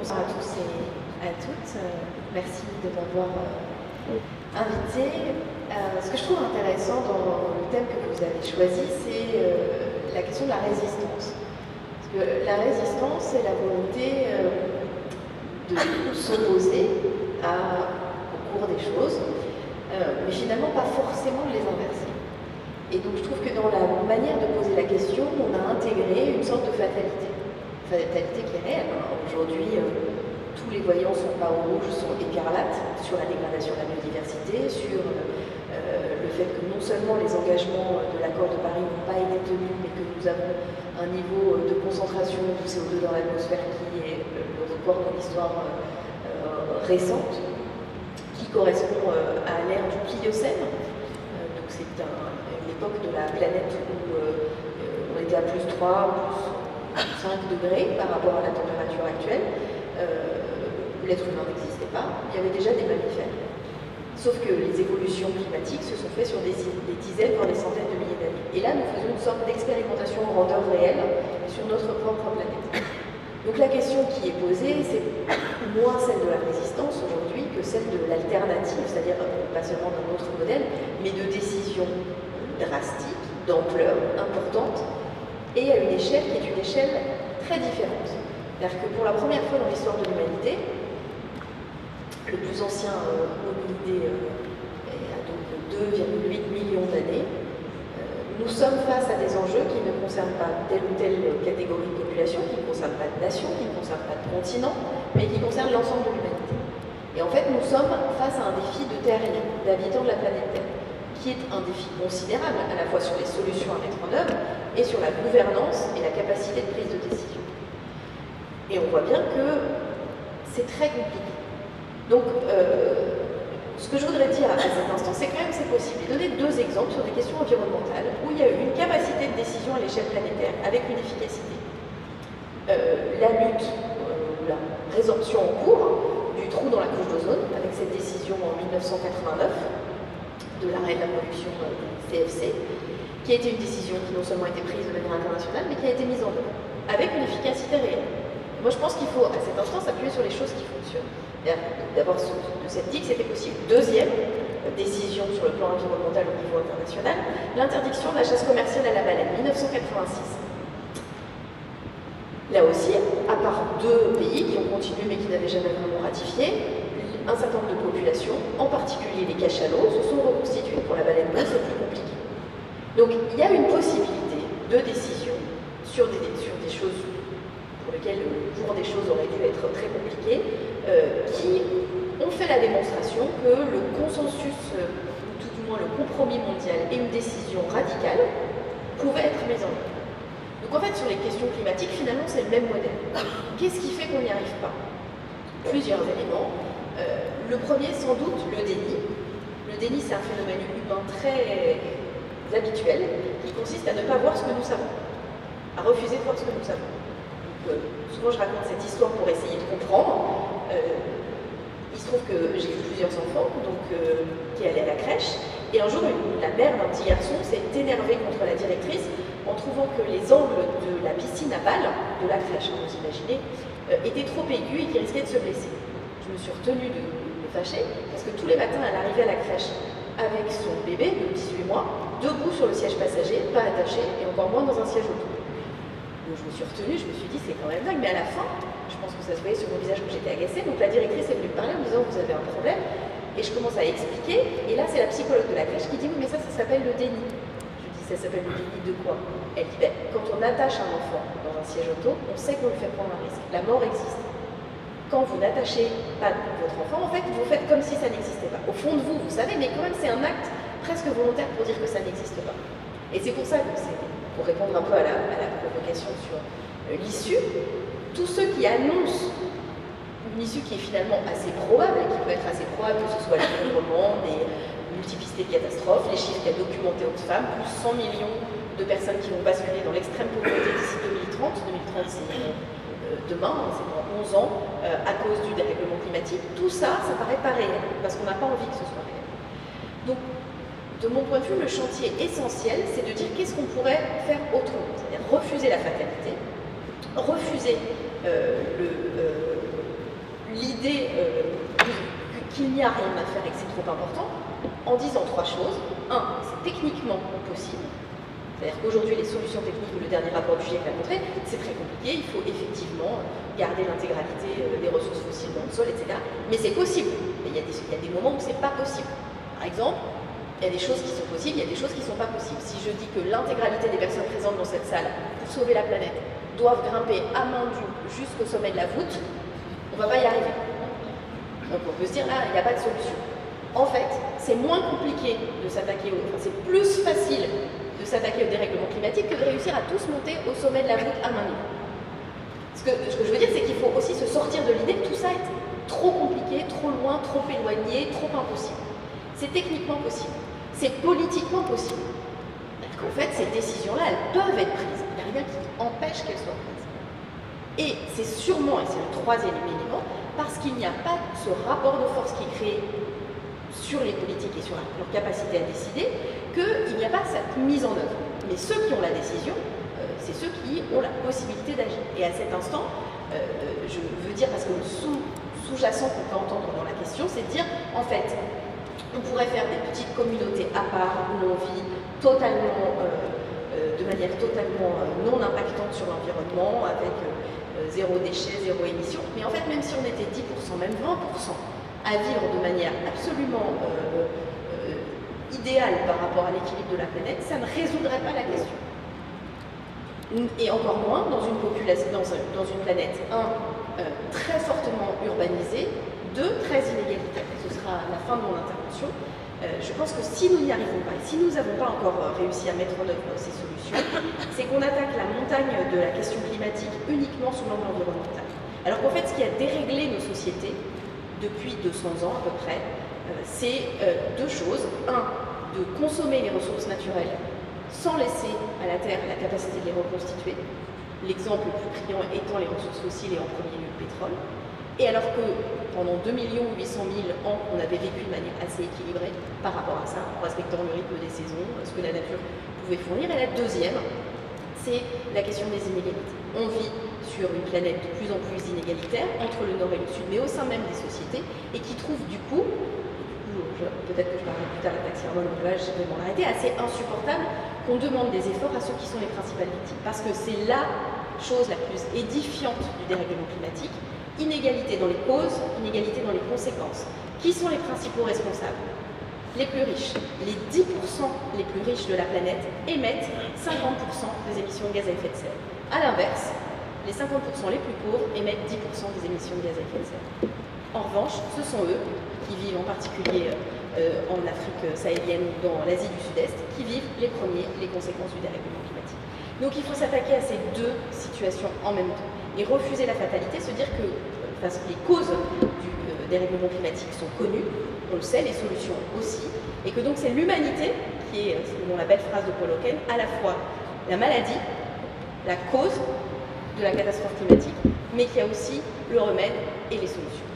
bonsoir à tous et à toutes. Merci de m'avoir invité. Ce que je trouve intéressant dans le thème que vous avez choisi, c'est la question de la résistance. Parce que la résistance, c'est la volonté de s'opposer au cours des choses, mais finalement pas forcément de les inverser. Et donc je trouve que dans la manière de poser la question, on a intégré une sorte de fatalité. Fatalité qui est réelle. Aujourd'hui, tous les voyants sont pas au rouge, sont écarlates sur la dégradation de la biodiversité, sur le fait que non seulement les engagements de l'accord de Paris n'ont pas été tenus, mais que nous avons un niveau de concentration de CO2 dans l'atmosphère qui est le record de l'histoire récente, qui correspond à l'ère du Pliocène. Donc c'est une époque de la planète où on était à plus 3, plus 5 degrés par rapport à la température actuelle. L'être humain n'existait pas, il y avait déjà des mammifères. Sauf que les évolutions climatiques se sont faites sur des dizaines, voire des centaines de milliers d'années. Et là, nous faisons une sorte d'expérimentation en grandeur réelle sur notre propre planète. Donc la question qui est posée, c'est moins celle de la résistance aujourd'hui que celle de l'alternative, c'est-à-dire pas seulement d'un autre modèle, mais de décisions drastiques, d'ampleur importante, et à une échelle qui est une échelle très différente. C'est-à-dire que pour la première fois dans l'histoire de l'humanité, le plus ancien hominidé a donc 2,8 millions d'années, nous sommes face à des enjeux qui ne concernent pas telle ou telle catégorie de population, qui ne concernent pas de nation, qui ne concernent pas de continent, mais qui concernent l'ensemble de l'humanité. Et en fait, nous sommes face à un défi de terrien, d'habitants de la planète Terre, qui est un défi considérable, à la fois sur les solutions à mettre en œuvre et sur la gouvernance et la capacité de prise de décision. Et on voit bien que c'est très compliqué. Donc, ce que je voudrais dire à cet instant, c'est quand même c'est possible. Et donner deux exemples sur des questions environnementales où il y a eu une capacité de décision à l'échelle planétaire avec une efficacité. La lutte, la résorption en cours du trou dans la couche d'ozone, avec cette décision en 1989 de l'arrêt de la production CFC, qui a été une décision qui non seulement a été prise de manière internationale, mais qui a été mise en œuvre avec une efficacité réelle. Moi, je pense qu'il faut, à cet instant, s'appuyer sur les choses qui fonctionnent. D'abord, de cette dit que c'était possible. Deuxième décision sur le plan environnemental au niveau international, l'interdiction de la chasse commerciale à la baleine, 1986. Là aussi, à part deux pays qui ont continué mais qui n'avaient jamais vraiment ratifié, un certain nombre de populations, en particulier les cachalots, se sont reconstituées. Pour la baleine bleue, c'est plus compliqué. Donc, il y a une possibilité de décision sur des choses pour lesquelles le cours des choses aurait dû être très compliqué, qui ont fait la démonstration que le consensus, ou tout du moins le compromis mondial et une décision radicale pouvaient être mis en œuvre. Donc en fait, sur les questions climatiques, finalement, c'est le même modèle. Qu'est-ce qui fait qu'on n'y arrive pas? Plusieurs éléments. Le premier, sans doute, le déni. Le déni, c'est un phénomène humain très habituel qui consiste à ne pas voir ce que nous savons, à refuser de voir ce que nous savons. Souvent, je raconte cette histoire pour essayer de comprendre. Il se trouve que j'ai eu plusieurs enfants qui allaient à la crèche. Et un jour, la mère d'un petit garçon s'est énervée contre la directrice en trouvant que les angles de la piscine à balles, de la crèche, vous imaginez, étaient trop aigus et qu'ils risquaient de se blesser. Je me suis retenue de me fâcher parce que tous les matins, elle arrivait à la crèche avec son bébé de 18 mois, debout sur le siège passager, pas attaché et encore moins dans un siège auto. Donc je me suis retenue, je me suis dit c'est quand même dingue, mais à la fin, je pense que ça se voyait sur mon visage que j'étais agacée, donc la directrice est venue me parler en me disant vous avez un problème, et je commence à expliquer, et là c'est la psychologue de la crèche qui dit oui mais ça s'appelle le déni. Je dis ça s'appelle le déni de quoi? Elle dit ben, quand on attache un enfant dans un siège auto, on sait qu'on lui fait prendre un risque, la mort existe. Quand vous n'attachez pas votre enfant, en fait vous faites comme si ça n'existait pas. Au fond de vous, vous savez, mais quand même c'est un acte presque volontaire pour dire que ça n'existe pas. Et c'est pour ça que c'est pour répondre un peu à la provocation sur l'issue, tous ceux qui annoncent une issue qui est finalement assez probable, et qui peut être assez probable que ce soit l'effondrement, des multiplicités de catastrophes, les chiffres qu'a documenté Oxfam, plus 100 millions de personnes qui vont basculer dans l'extrême pauvreté d'ici 2030. 2030 c'est demain, c'est dans 11 ans, à cause du dérèglement climatique. Tout ça, ça paraît pas réel, parce qu'on n'a pas envie que ce soit réel. Donc, de mon point de vue, le chantier essentiel, c'est de dire qu'est-ce qu'on pourrait faire autrement. C'est-à-dire refuser la fatalité, refuser qu'il n'y a rien à faire et que c'est trop important, en disant 3 choses. 1, c'est techniquement possible. C'est-à-dire qu'aujourd'hui, les solutions techniques, le dernier rapport du GIEC l'a montré, c'est très compliqué, il faut effectivement garder l'intégralité des ressources fossiles dans le sol, etc. Mais c'est possible. Mais il y a des moments où c'est pas possible. Par exemple, il y a des choses qui sont possibles, il y a des choses qui ne sont pas possibles. Si je dis que l'intégralité des personnes présentes dans cette salle, pour sauver la planète, doivent grimper à main nue jusqu'au sommet de la voûte, on ne va pas y arriver. Donc on peut se dire là, il n'y a pas de solution. En fait, c'est moins compliqué de s'attaquer c'est plus facile de s'attaquer au dérèglement climatique que de réussir à tous monter au sommet de la voûte à main nue. Ce que je veux dire, c'est qu'il faut aussi se sortir de l'idée que tout ça est trop compliqué, trop loin, trop éloigné, trop impossible. C'est techniquement possible, c'est politiquement possible. Parce qu'en fait, ces décisions-là, elles peuvent être prises. Il n'y a rien qui empêche qu'elles soient prises. Et c'est sûrement, et c'est le troisième élément, parce qu'il n'y a pas ce rapport de force qui est créé sur les politiques et sur leur capacité à décider, qu'il n'y a pas cette mise en œuvre. Mais ceux qui ont la décision, c'est ceux qui ont la possibilité d'agir. Et à cet instant, je veux dire, parce que le sous-jacent qu'on peut entendre dans la question, c'est de dire, en fait, on pourrait faire des petites communautés à part où on vit totalement, de manière totalement non impactante sur l'environnement, avec zéro déchet, zéro émission. Mais en fait, même si on était 10%, même 20%, à vivre de manière absolument idéale par rapport à l'équilibre de la planète, ça ne résoudrait pas la question. Et encore moins dans une population, dans une planète, 1, très fortement urbanisée, 2, très inégalitaire. Ce sera la fin de mon intervention. Je pense que si nous n'y arrivons pas, et si nous n'avons pas encore réussi à mettre en œuvre ces solutions, c'est qu'on attaque la montagne de la question climatique uniquement sous l'angle environnemental. Alors qu'en fait, ce qui a déréglé nos sociétés depuis 200 ans à peu près, c'est 2 choses. 1, de consommer les ressources naturelles sans laisser à la Terre la capacité de les reconstituer. L'exemple le plus criant étant les ressources fossiles et en premier lieu le pétrole. Et alors que pendant 2 800 000 ans, on avait vécu de manière assez équilibrée par rapport à ça, en respectant le rythme des saisons, ce que la nature pouvait fournir. Et la deuxième, c'est la question des inégalités. On vit sur une planète de plus en plus inégalitaire entre le nord et le sud, mais au sein même des sociétés, et qui trouve du coup, peut-être que je parlerai plus tard de la taxe carbone, donc là je vais m'en arrêter, assez insupportable qu'on demande des efforts à ceux qui sont les principales victimes. Parce que c'est la chose la plus édifiante du dérèglement climatique. Inégalité dans les causes, inégalité dans les conséquences. Qui sont les principaux responsables? Les plus riches. Les 10% les plus riches de la planète émettent 50% des émissions de gaz à effet de serre. A l'inverse, les 50% les plus pauvres émettent 10% des émissions de gaz à effet de serre. En revanche, ce sont eux qui vivent en particulier en Afrique sahélienne ou dans l'Asie du Sud-Est, qui vivent les premiers les conséquences du dérèglement climatique. Donc il faut s'attaquer à ces 2 situations en même temps et refuser la fatalité, se dire que les causes du dérèglement climatique sont connues, on le sait, les solutions aussi, et que donc c'est l'humanité qui est, selon la belle phrase de Paul Hawken, à la fois la maladie, la cause de la catastrophe climatique, mais qui a aussi le remède et les solutions.